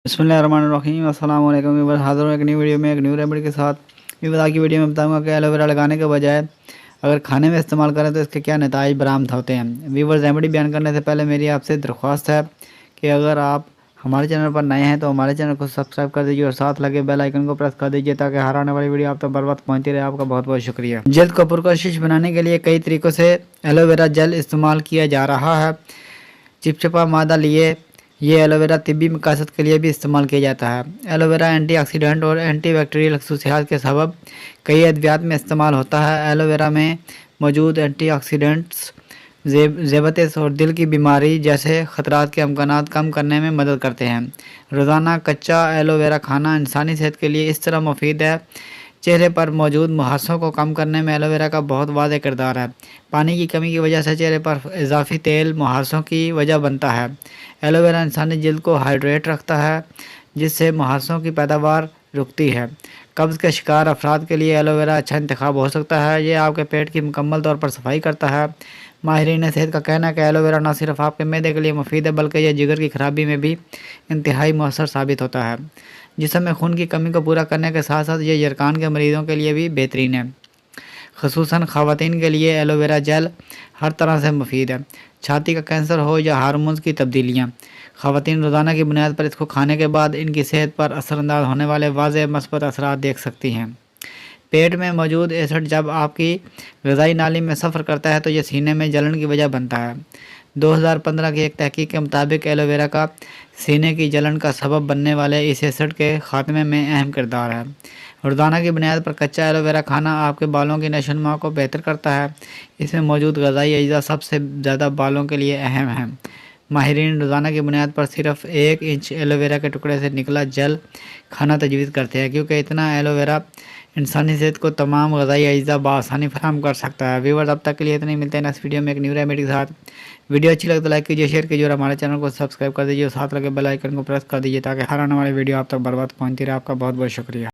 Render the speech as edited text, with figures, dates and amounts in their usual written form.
बिस्मिल्लाहिर्रहमानिर्रहीम अस्सलाम वालेकुम व्यूअर्स, हाज़िर हूँ एक न्यू वीडियो में एक न्यू रेमेडी के साथ। आज की वीडियो में बताऊंगा कि एलोवेरा लगाने के बजाय अगर खाने में इस्तेमाल करें तो इसके क्या नतीजे बरामद होते हैं। व्यूअर्स, रेमेडी बयान करने से पहले मेरी आपसे दरख्वास्त है कि अगर आप हमारे चैनल पर नए हैं तो हमारे चैनल को सब्सक्राइब कर दीजिए और साथ लगे बेल आइकन को प्रेस कर दीजिए ताकि हर आने वाली वीडियो आप तक बर वक्त पहुँचती रहे। आपका बहुत बहुत शुक्रिया। जल्द को पुरकशिश बनाने के लिए कई तरीक़ों से एलोवेरा जेल इस्तेमाल किया जा रहा है। चिपचिपा मादा लिए ये एलोवेरा तिब्बी मकासद के लिए भी इस्तेमाल किया जाता है। एलोवेरा एंटीऑक्सीडेंट और एंटीबैक्टीरियल खसूसियात के सबब कई अद्वियात में इस्तेमाल होता है। एलोवेरा में मौजूद एंटीऑक्सीडेंट्स ज़ेबतेस और दिल की बीमारी जैसे ख़तरात के अमकानात कम करने में मदद करते हैं। रोज़ाना कच्चा एलोवेरा खाना इंसानी सेहत के लिए इस तरह मुफीद है। चेहरे पर मौजूद मुहासों को कम करने में एलोवेरा का बहुत वाज़ेह किरदार है। पानी की कमी की वजह से चेहरे पर इजाफी तेल मुहासों की वजह बनता है। एलोवेरा इंसानी जल्द को हाइड्रेट रखता है जिससे मुहासों की पैदावार रुकती है। कब्ज़ के शिकार अफराद के लिए एलोवेरा अच्छा इंतखाब हो सकता है। ये आपके पेट की मुकम्मल तौर पर सफाई करता है। माहिरीन सेहत का कहना है कि एलोवेरा न सिर्फ आपके मैदे के लिए मुफीद है बल्कि यह जिगर की खराबी में भी इंतहाई मौसर साबित होता है। जिस्म में खून की कमी को पूरा करने के साथ साथ ये यरकान के मरीज़ों के लिए भी बेहतरीन है। ख़ुसूसन ख़वातीन के लिए एलोवेरा जेल हर तरह से मुफीद है। छाती का कैंसर हो या हार्मोन्स की तब्दीलियाँ, ख़वातीन रोज़ाना की बुनियाद पर इसको खाने के बाद इनकी सेहत पर असरअंदाज होने वाले वाज़ेह मस्बत असरात देख सकती हैं। पेट में मौजूद एसिड जब आपकी ग़िज़ाई नाली में सफ़र करता है तो यह सीने में जलन की वजह बनता है। 2015 की एक तहकीक के मुताबिक एलोवेरा का सीने की जलन का सबब बनने वाले इस एसिड के ख़ात्मे में अहम किरदार है। रोज़ाना की बुनियाद पर कच्चा एलोवेरा खाना आपके बालों की नशोनुमा को बेहतर करता है। इसमें मौजूद ग़िज़ाई अज्जा सबसे ज़्यादा बालों के लिए अहम हैं। माहिरीन रोज़ाना की बुनियाद पर सिर्फ 1 इंच एलोवेरा के टुकड़े से निकला जेल खाना तजवीज़ करते हैं क्योंकि इतना एलोवेरा इंसानी सेहत को तमाम ग़िज़ाई अज्जा बआसानी फराहम कर सकता है। व्यूअर्स, अब तक के लिए इतने ही, मिलते हैं नेक्स्ट वीडियो में एक न्यू रेमेडी के साथ। वीडियो अच्छी लगे तो लाइक कीजिए, शेयर कीजिए और हमारे चैनल को सब्सक्राइब कर दीजिए और साथ लगे बेल आइकन को प्रेस कर दीजिए ताकि हर आने वाली वीडियो आप तक बर वक्त पहुँचती रहे। आपका बहुत बहुत शुक्रिया।